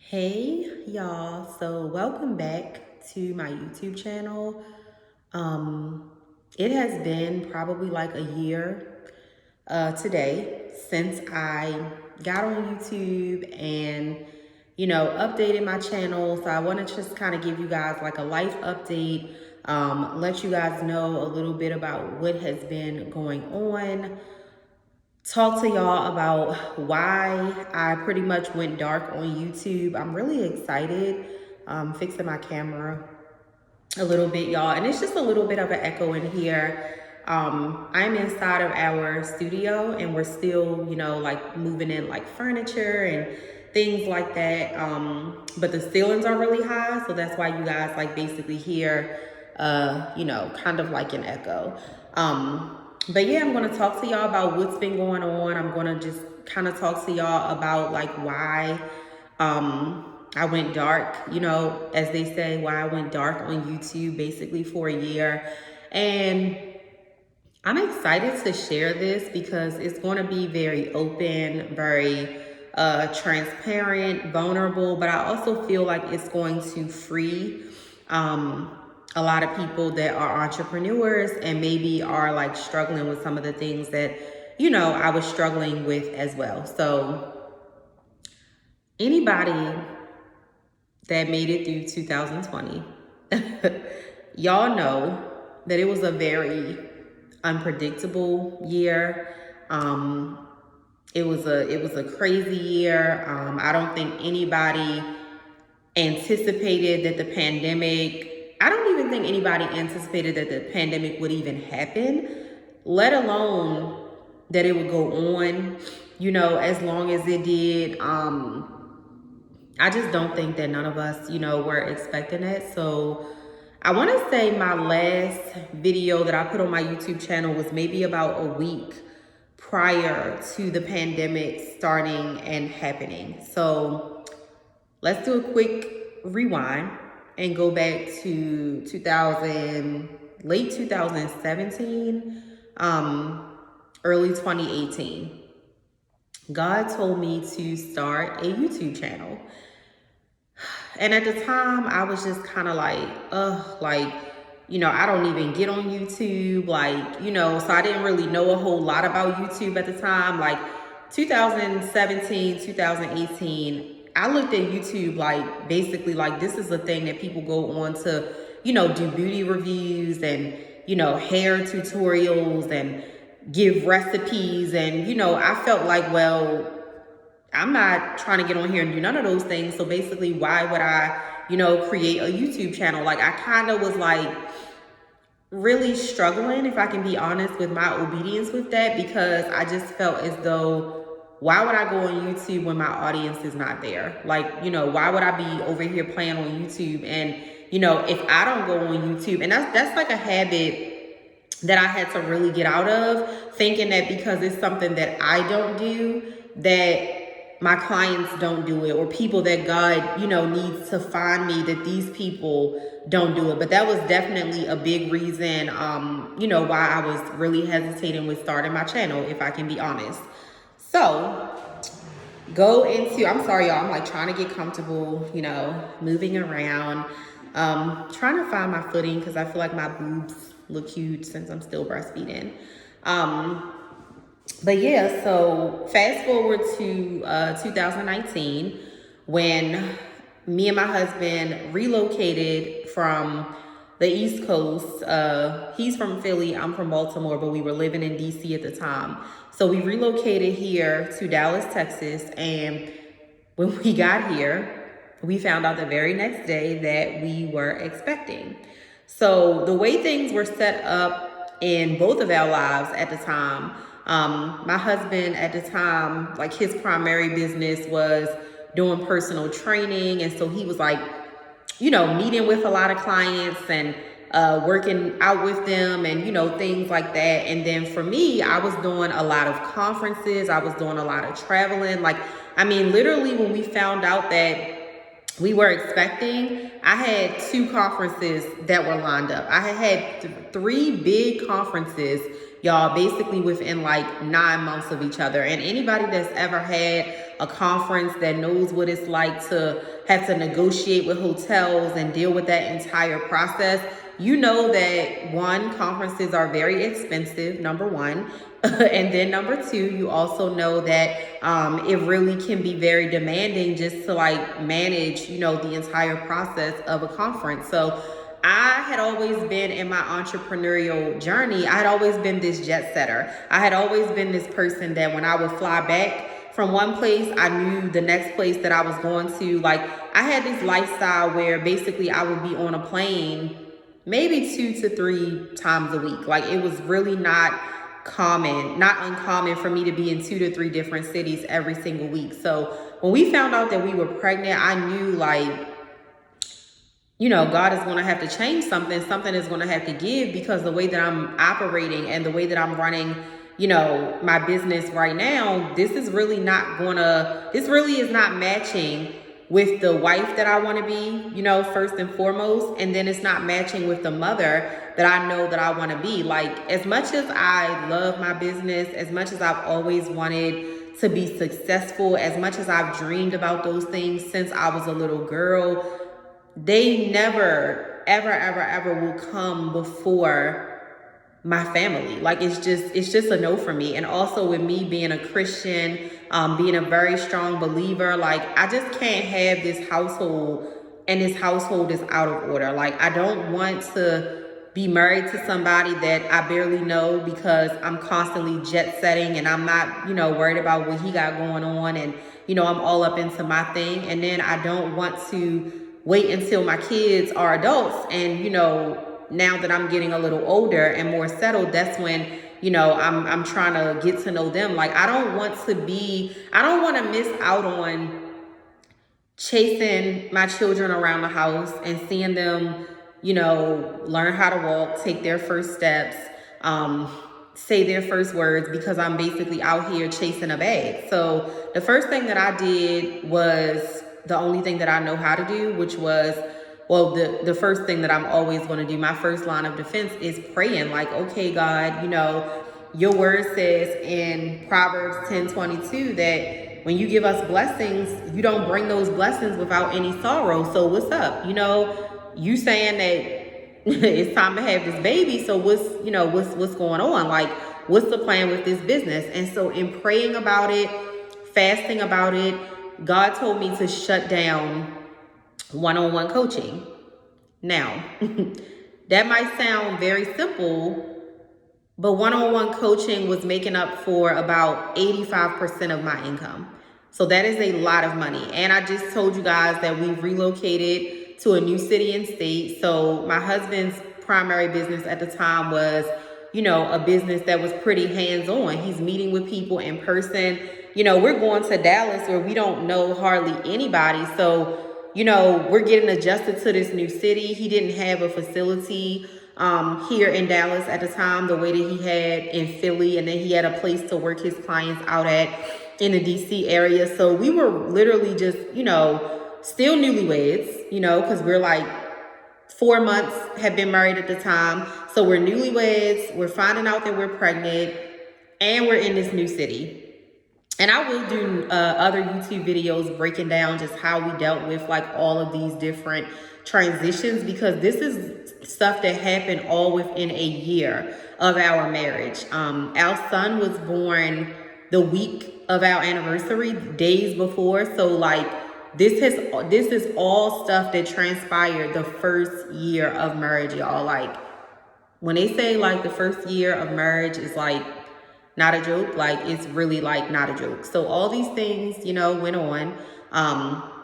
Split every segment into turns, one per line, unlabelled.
Hey y'all, so welcome back to my YouTube channel. It has been probably like a year today since I got on YouTube and updated my channel. So I want to just kind of give you guys like a life update, let you guys know a little bit about what has been going on, talk to y'all about why I pretty much went dark on YouTube. I'm really excited. Fixing my camera a little bit, y'all, and it's just a little bit of an echo in here. I'm inside of our studio and we're still, like moving in like furniture and things like that. But the ceilings are really high, so that's why you guys like basically hear, kind of like an echo. But yeah, I'm gonna talk to y'all about what's been going on. I'm gonna just kind of talk to y'all about like why I went dark, as they say, why I went dark on YouTube basically for a year. And I'm excited to share this because it's going to be very open, very transparent, vulnerable, but I also feel like it's going to free a lot of people that are entrepreneurs and maybe are like struggling with some of the things that, I was struggling with as well. So anybody that made it through 2020, y'all know that it was a very unpredictable year. It was a crazy year. I don't think anybody anticipated that the pandemic, I don't even think anybody anticipated that the pandemic would even happen, let alone that it would go on, as long as it did. I just don't think that none of us, were expecting it. So I want to say my last video that I put on my YouTube channel was maybe about a week prior to the pandemic starting and happening. So let's do a quick rewind and go back to late 2017, early 2018. God told me to start a YouTube channel. And at the time, I was just kind of like, I don't even get on YouTube, so I didn't really know a whole lot about YouTube at the time. Like 2017, 2018, I looked at YouTube like basically like this is a thing that people go on to, do beauty reviews and, hair tutorials and give recipes. And, I felt like, well, I'm not trying to get on here and do none of those things. So basically, why would I, create a YouTube channel? Like I kind of was like really struggling, if I can be honest, with my obedience with that, because I just felt as though, why would I go on YouTube when my audience is not there? Like, why would I be over here playing on YouTube? And, if I don't go on YouTube, and that's like a habit that I had to really get out of, thinking that because it's something that I don't do, that my clients don't do it, or people that God, needs to find me, that these people don't do it. But that was definitely a big reason, why I was really hesitating with starting my channel, if I can be honest. So I'm sorry, y'all, I'm like trying to get comfortable, moving around, trying to find my footing because I feel like my boobs look huge since I'm still breastfeeding. But yeah, so fast forward to 2019 when me and my husband relocated from the East Coast. He's from Philly, I'm from Baltimore, but we were living in DC at the time. So we relocated here to Dallas, Texas. And when we got here, we found out the very next day that we were expecting. So the way things were set up in both of our lives at the time, my husband at the time, like his primary business was doing personal training. And so he was like, meeting with a lot of clients and working out with them and, things like that. And then for me, I was doing a lot of conferences. I was doing a lot of traveling. Literally when we found out that we were expecting, I had 2 conferences that were lined up. I had 3 big conferences, y'all, basically within like 9 months of each other. And anybody that's ever had a conference, that knows what it's like to have to negotiate with hotels and deal with that entire process, you know that one, conferences are very expensive, number one. And then number two, you also know that it really can be very demanding just to like manage, you know, the entire process of a conference. So I had always been in my entrepreneurial journey, I had always been this jet setter. I had always been this person that when I would fly back from one place, I knew the next place that I was going to. Like, I had this lifestyle where basically I would be on a plane maybe 2 to 3 times a week. Like, it was really not uncommon for me to be in 2 to 3 different cities every single week. So when we found out that we were pregnant, I knew, like, you know, God is going to have to change something. Something is going to have to give, because the way that I'm operating and the way that I'm running, you know, my business right now, this is really is not matching with the wife that I want to be, you know, first and foremost. And then it's not matching with the mother that I know that I want to be. Like, as much as I love my business, as much as I've always wanted to be successful, as much as I've dreamed about those things since I was a little girl, they never, ever will come before my family. Like, it's just a no for me. And also with me being a Christian, being a very strong believer, like, I just can't have this household, and this household is out of order. Like, I don't want to be married to somebody that I barely know, because I'm constantly jet setting and I'm not, you know, worried about what he got going on, and, you know, I'm all up into my thing. And then I don't want to wait until my kids are adults, and, you know, now that I'm getting a little older and more settled, that's when, you know, I'm trying to get to know them. Like, I don't want to miss out on chasing my children around the house and seeing them, you know, learn how to walk, take their first steps, say their first words, because I'm basically out here chasing a bag. So the first thing that I did was the only thing that I know how to do, which was, well, the first thing that I'm always going to do, my first line of defense, is praying. Like, okay, God, you know, your word says in Proverbs 10:22 that when you give us blessings, you don't bring those blessings without any sorrow. So what's up? You know, you saying that it's time to have this baby. So what's going on? Like, what's the plan with this business? And so in praying about it, fasting about it, God told me to shut down one-on-one coaching. Now, that might sound very simple, but one-on-one coaching was making up for about 85% of my income. So that is a lot of money. And I just told you guys that we've relocated to a new city and state. So my husband's primary business at the time was, you know, a business that was pretty hands-on. He's meeting with people in person. You know, we're going to Dallas where we don't know hardly anybody. So, you know, we're getting adjusted to this new city. He didn't have a facility here in Dallas at the time the way that he had in Philly. And then he had a place to work his clients out at in the DC area. So we were literally just, you know, still newlyweds, you know, because we're like 4 months, had been married at the time. So we're newlyweds, we're finding out that we're pregnant, and we're in this new city. And I will do other YouTube videos breaking down just how we dealt with like all of these different transitions, because this is stuff that happened all within a year of our marriage. Our son was born the week of our anniversary, days before. So like this is all stuff that transpired the first year of marriage, y'all. Like, when they say like the first year of marriage is like not a joke, like it's really like not a joke. So all these things, you know, went on.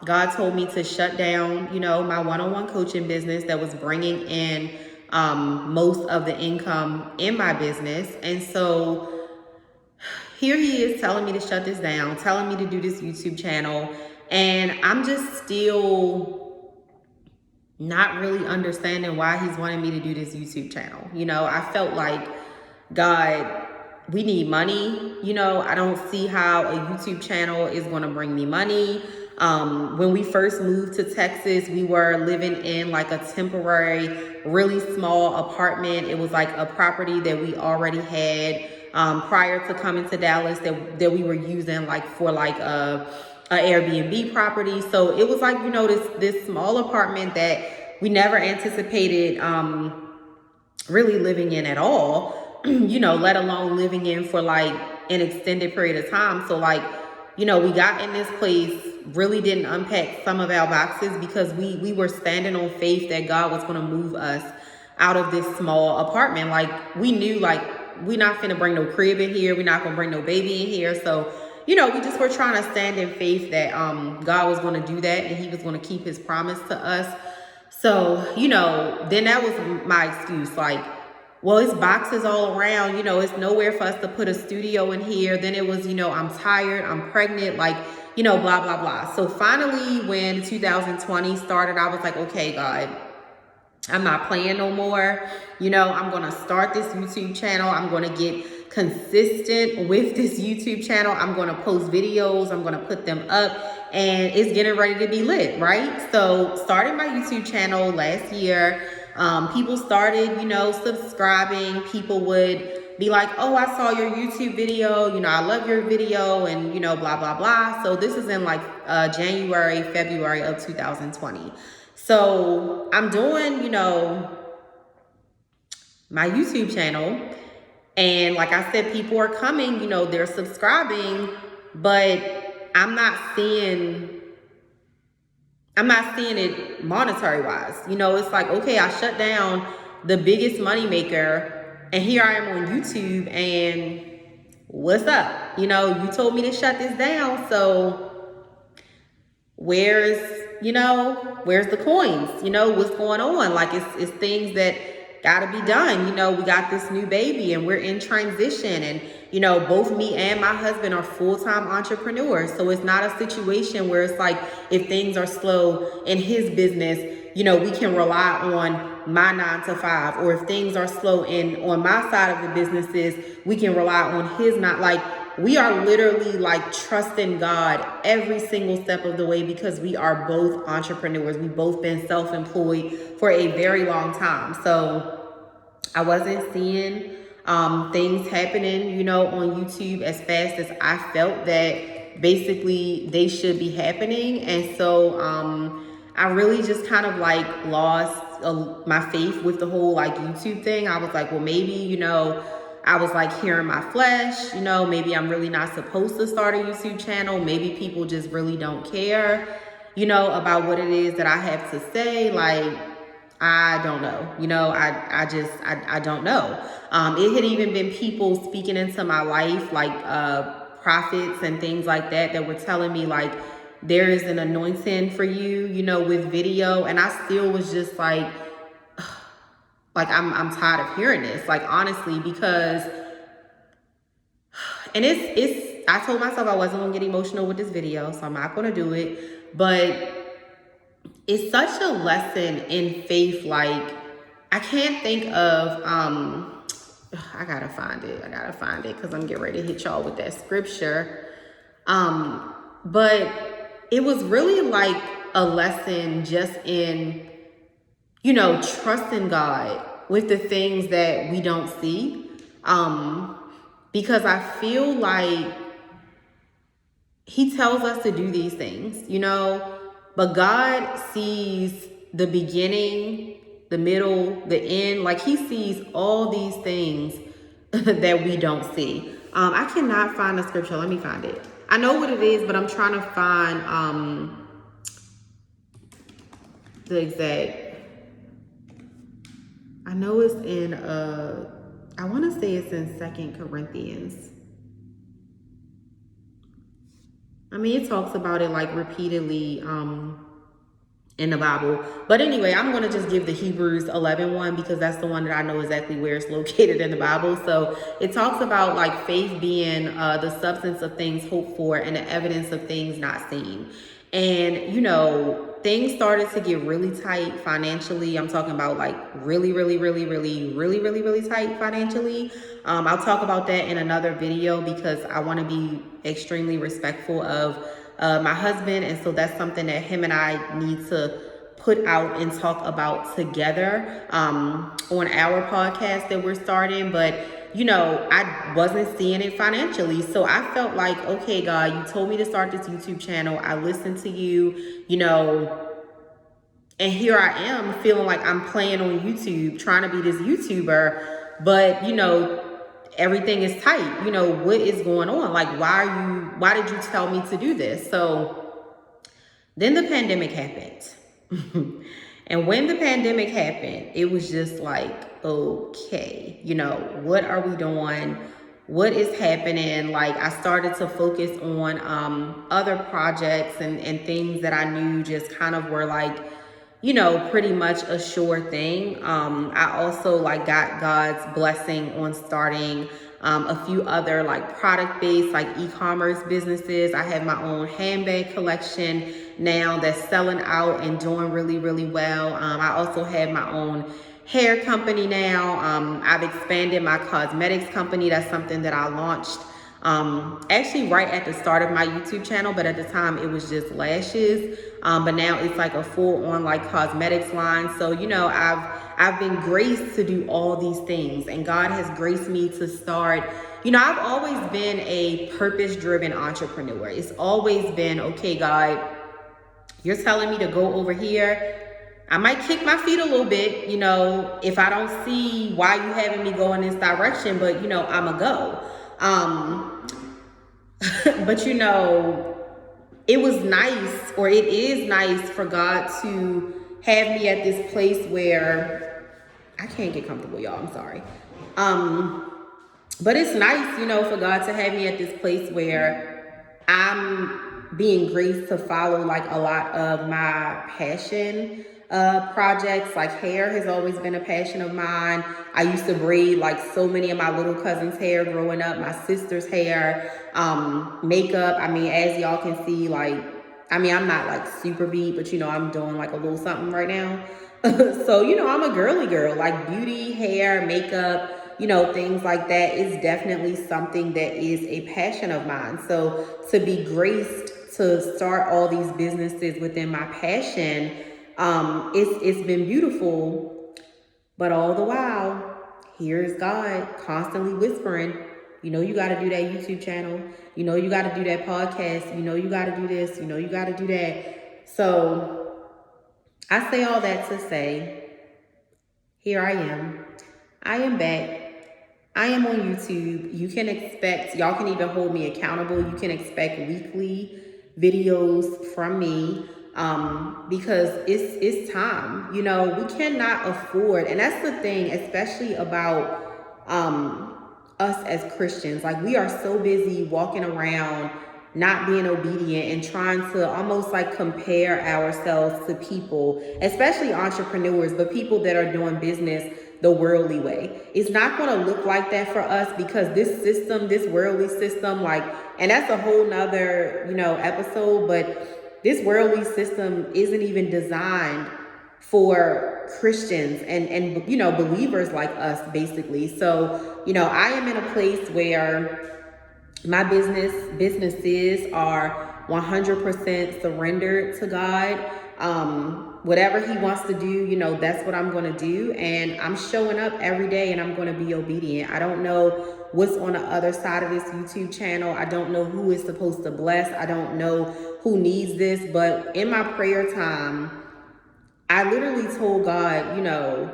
God told me to shut down, you know, my one-on-one coaching business that was bringing in most of the income in my business. And so here he is telling me to shut this down, telling me to do this YouTube channel. And I'm just still not really understanding why he's wanting me to do this YouTube channel. You know, I felt like, God, we need money. You know, I don't see how a YouTube channel is going to bring me money. When we first moved to Texas, we were living in like a temporary, really small apartment. It was like a property that we already had prior to coming to Dallas that we were using like for like a Airbnb property. So it was like, you know, this small apartment that we never anticipated really living in at all, you know, let alone living in for like an extended period of time. So like, you know, we got in this place, really didn't unpack some of our boxes because we were standing on faith that God was going to move us out of this small apartment. Like we knew like we're not finna bring no crib in here. We're not gonna bring no baby in here. So, you know, we just were trying to stand in faith that God was going to do that and he was going to keep his promise to us. So, you know, then that was my excuse. Like, well, it's boxes all around, you know, it's nowhere for us to put a studio in here. Then it was, you know, I'm tired, I'm pregnant, like, you know, blah, blah, blah. So finally, when 2020 started, I was like, okay, God, I'm not playing no more. You know, I'm going to start this YouTube channel. I'm going to get consistent with this YouTube channel. I'm going to post videos. I'm going to put them up and it's getting ready to be lit, right? So started my YouTube channel last year. People started, you know, subscribing. People would be like, oh, I saw your YouTube video. You know, I love your video and, you know, blah, blah, blah. So this is in like January, February of 2020. So I'm doing, you know, my YouTube channel. And like I said, people are coming, you know, they're subscribing, but I'm not seeing it monetary wise. You know, it's like, okay, I shut down the biggest moneymaker and here I am on YouTube and what's up? You know, you told me to shut this down. So where's the coins? You know, what's going on? Like it's things that gotta be done. You know, we got this new baby and we're in transition and, you know, both me and my husband are full-time entrepreneurs. So it's not a situation where it's like, if things are slow in his business, you know, we can rely on my 9 to 5, or if things are slow on my side of the businesses, we can rely on his. Not like, we are literally like trusting God every single step of the way because we are both entrepreneurs. We've both been self-employed for a very long time. So I wasn't seeing things happening, you know, on YouTube as fast as I felt that basically they should be happening. And so I really just kind of like lost my faith with the whole like YouTube thing. I was like, well, maybe, you know, I was like hearing my flesh, you know, maybe I'm really not supposed to start a YouTube channel. Maybe people just really don't care, you know, about what it is that I have to say. Like, I don't know, you know, I don't know. It had even been people speaking into my life, like prophets and things like that were telling me like, there is an anointing for you, you know, with video. And I still was just like I'm tired of hearing this, like, honestly, because, and I told myself I wasn't gonna get emotional with this video, so I'm not gonna do it, but it's such a lesson in faith. Like, I can't think of, I gotta find it because I'm getting ready to hit y'all with that scripture. But it was really like a lesson just in, you know, trusting God with the things that we don't see. Because I feel like he tells us to do these things, you know, but God sees the beginning, the middle, the end. Like, he sees all these things that we don't see. I cannot find the scripture. Let me find it. I know what it is, but I'm trying to find the exact. I know it's in, I want to say it's in 2 Corinthians. I mean, it talks about it like repeatedly in the Bible. But anyway, I'm going to just give the Hebrews 11 one because that's the one that I know exactly where it's located in the Bible. So it talks about like faith being the substance of things hoped for and the evidence of things not seen. And, you know, things started to get really tight financially. I'm talking about like really tight financially. I'll talk about that in another video because I want to be extremely respectful of my husband. And so that's something that him and I need to put out and talk about together on our podcast that we're starting. But you know, I wasn't seeing it financially. So I felt like, okay, God, you told me to start this YouTube channel. I listened to you, you know, and here I am feeling like I'm playing on YouTube, trying to be this YouTuber, but you know, everything is tight. You know, what is going on? Like, why did you tell me to do this? So then the pandemic happened. And when the pandemic happened, it was just like, okay, you know, what are we doing? What is happening? Like, I started to focus on other projects and things that I knew just kind of were like, you know, pretty much a sure thing. I also like got God's blessing on starting a few other like product-based like e-commerce businesses. I have my own handbag collection now that's selling out and doing really, really well. I also have my own hair company now. I've expanded my cosmetics company. That's something that I launched actually right at the start of my YouTube channel, but at the time it was just lashes. But now it's like a full on like cosmetics line. So, you know, I've been graced to do all these things, and God has graced me to start. You know, I've always been a purpose-driven entrepreneur. It's always been, okay, God, you're telling me to go over here. I might kick my feet a little bit, you know, if I don't see why you having me go in this direction, but you know, I'ma go. But you know, it was nice, or it is nice for God to have me at this place where I can't get comfortable, y'all. I'm sorry. But it's nice, you know, for God to have me at this place where I'm being graced to follow like a lot of my passion projects. Like hair has always been a passion of mine. I used to braid like so many of my little cousins' hair growing up, my sister's hair, makeup. I mean, as y'all can see, like, I mean, I'm not like super beat, but you know, I'm doing like a little something right now. So, you know, I'm a girly girl, like beauty, hair, makeup, you know, things like that is definitely something that is a passion of mine. So to be graced to start all these businesses within my passion, it's been beautiful. But all the while, here's God constantly whispering, you know, you got to do that YouTube channel. You know, you got to do that podcast. You know, you got to do this. You know, you got to do that. So I say all that to say, here I am. I am back. I am on YouTube. You can expect, y'all can even hold me accountable. You can expect weekly videos from me because it's time. You know, we cannot afford, and that's the thing, especially about us as Christians. Like, we are so busy walking around not being obedient and trying to almost like compare ourselves to people, especially entrepreneurs, but people that are doing business the worldly way. It's not going to look like that for us because this system, this worldly system, like, and that's a whole nother, you know, episode, but this worldly system isn't even designed for Christians and you know, believers like us, basically. So, you know, I am in a place where my businesses are 100% surrendered to God. Whatever he wants to do, you know, that's what I'm going to do. And I'm showing up every day and I'm going to be obedient. I don't know what's on the other side of this YouTube channel. I don't know who is supposed to bless. I don't know who needs this. But in my prayer time, I literally told God, you know,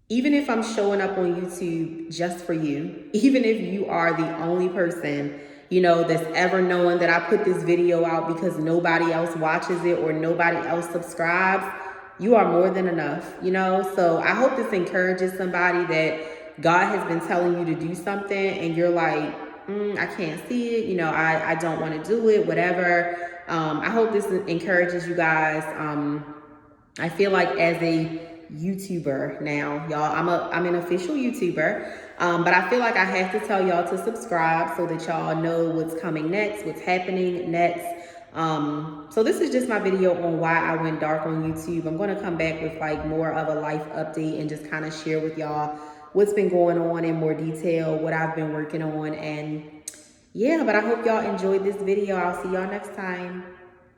even if I'm showing up on YouTube just for you, even if you are the only person, you know, that's ever knowing that I put this video out because nobody else watches it or nobody else subscribes, you are more than enough, you know? So I hope this encourages somebody that God has been telling you to do something and you're like, I can't see it, you know, I don't want to do it, whatever. I hope this encourages you guys. I feel like as a YouTuber now, y'all, I'm an official YouTuber, but I feel like I have to tell y'all to subscribe so that y'all know what's coming next, what's happening next. So this is just my video on why I went dark on YouTube. I'm going to come back with like more of a life update and just kind of share with y'all what's been going on in more detail, what I've been working on. And yeah, but I hope y'all enjoyed this video. I'll see y'all next time.